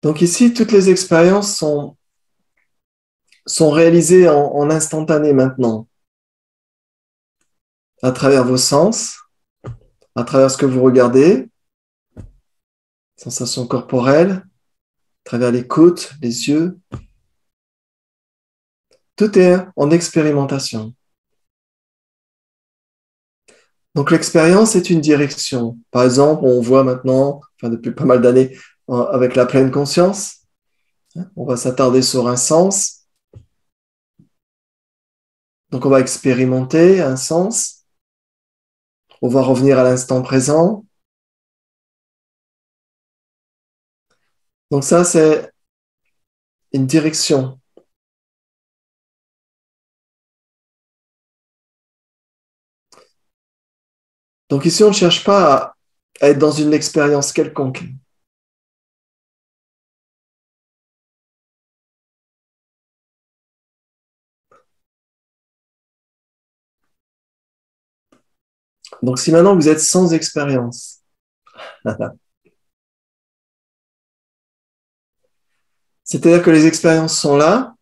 Donc ici, toutes les expériences sont réalisées en instantané maintenant, à travers vos sens, à travers ce que vous regardez, sensations corporelles, à travers l'écoute, les yeux. Tout est en expérimentation. Donc l'expérience est une direction. Par exemple, on voit maintenant, enfin depuis pas mal d'années, avec la pleine conscience, on va s'attarder sur un sens. Donc on va expérimenter un sens. On va revenir à l'instant présent. Donc ça, c'est une direction. Donc ici, on ne cherche pas à être dans une expérience quelconque. Donc si maintenant vous êtes sans expérience, c'est-à-dire que les expériences sont là,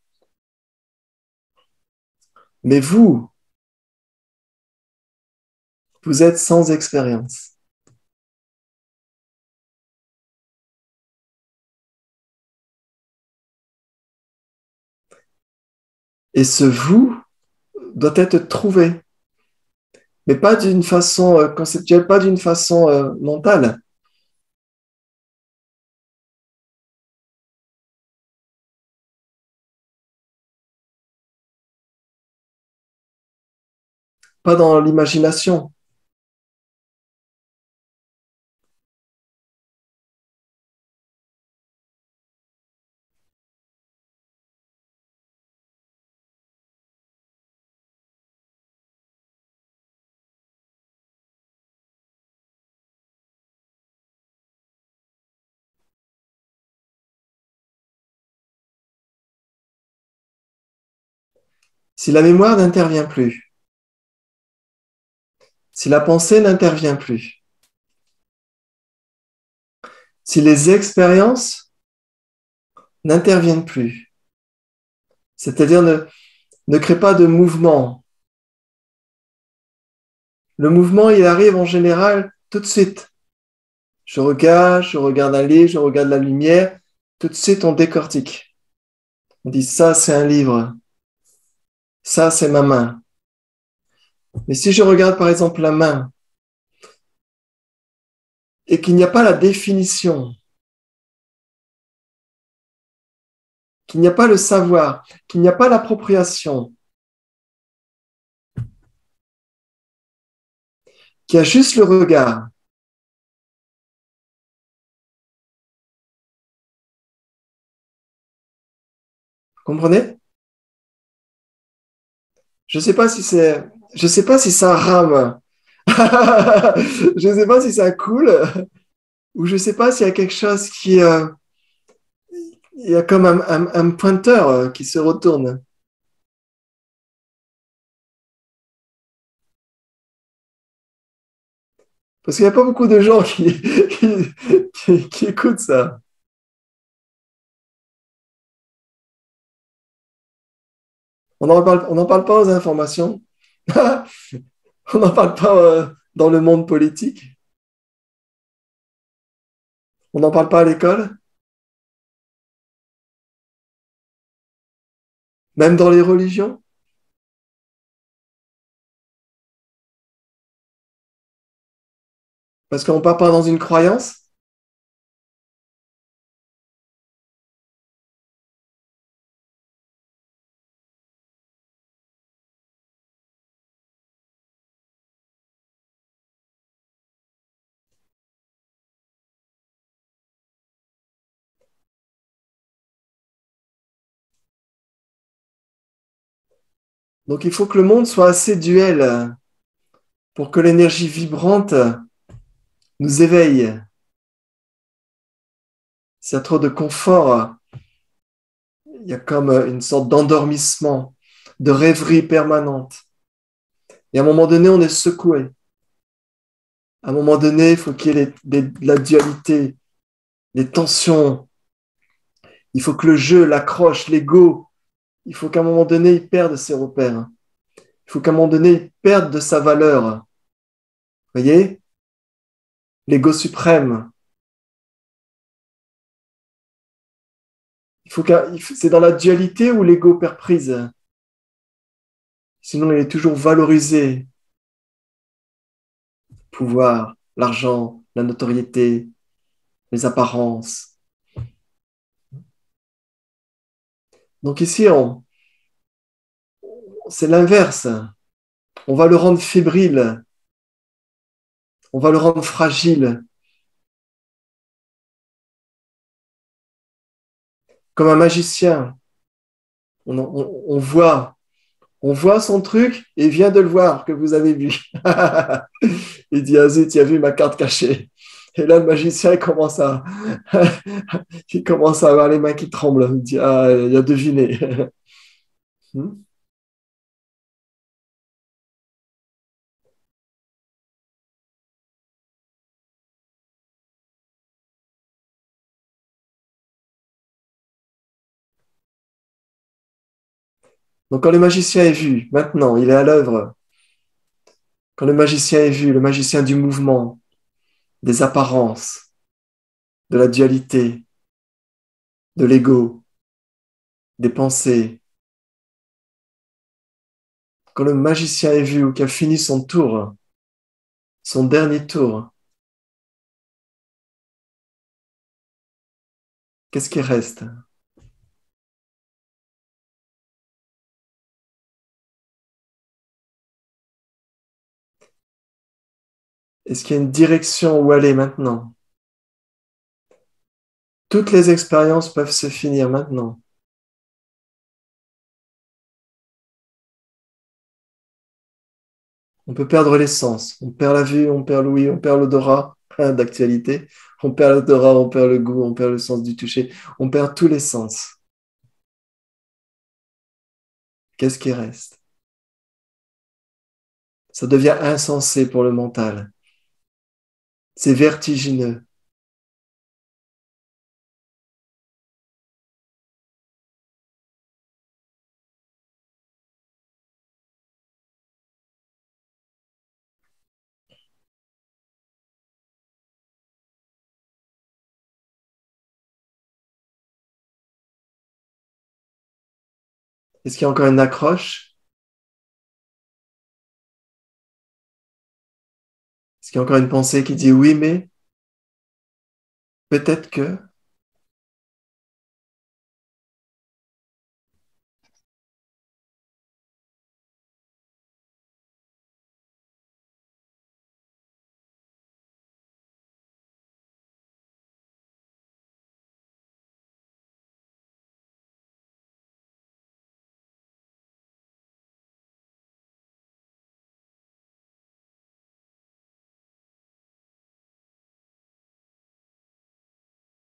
mais vous êtes sans expérience. Et ce vous doit être trouvé, mais pas d'une façon conceptuelle, pas d'une façon mentale, pas dans l'imagination. Si la mémoire n'intervient plus, si la pensée n'intervient plus, si les expériences n'interviennent plus, c'est-à-dire ne crée pas de mouvement. Le mouvement, il arrive en général tout de suite. Je regarde un livre, je regarde la lumière, tout de suite on décortique. On dit ça c'est un livre, ça c'est ma main. Mais si je regarde par exemple la main et qu'il n'y a pas la définition, qu'il n'y a pas le savoir, qu'il n'y a pas l'appropriation, qu'il y a juste le regard, vous comprenez? Je sais pas si c'est, je sais pas si ça rame, je sais pas si ça coule ou je sais pas s'il y a quelque chose il y a comme un pointeur qui se retourne. Parce qu'il n'y a pas beaucoup de gens qui écoutent ça. On n'en parle pas aux informations. On n'en parle pas dans le monde politique. On n'en parle pas à l'école. Même dans les religions. Parce qu'on ne part pas dans une croyance. Donc il faut que le monde soit assez duel pour que l'énergie vibrante nous éveille. S'il y a trop de confort, il y a comme une sorte d'endormissement, de rêverie permanente. Et à un moment donné, on est secoué. À un moment donné, il faut qu'il y ait la dualité, les tensions. Il faut que le jeu, l'accroche, l'ego, il faut qu'à un moment donné, il perde ses repères. Il faut qu'à un moment donné, il perde de sa valeur. Vous voyez? L'ego suprême. C'est dans la dualité où l'ego perd prise. Sinon, il est toujours valorisé. Pouvoir, l'argent, la notoriété, les apparences. Donc ici, c'est l'inverse. On va le rendre fébrile. On va le rendre fragile. Comme un magicien. On voit. On voit son truc et vient de le voir que vous avez vu. Il dit, ah zut, tu as vu ma carte cachée. Et là, le magicien, il commence à avoir les mains qui tremblent. Il dit, ah, il a deviné. Donc, quand le magicien est vu, maintenant, il est à l'œuvre. Quand le magicien est vu, le magicien du mouvement, des apparences, de la dualité, de l'ego, des pensées, quand le magicien est vu ou qu'il a fini son tour, son dernier tour, qu'est-ce qui reste? Est-ce qu'il y a une direction où aller maintenant? Toutes les expériences peuvent se finir maintenant. On peut perdre les sens. On perd la vue, on perd l'ouïe, on perd l'odorat d'actualité. On perd l'odorat, on perd le goût, on perd le sens du toucher. On perd tous les sens. Qu'est-ce qui reste? Ça devient insensé pour le mental. C'est vertigineux. Est-ce qu'il y a encore une accroche? Est-ce qu'il y a encore une pensée qui dit oui, mais peut-être que...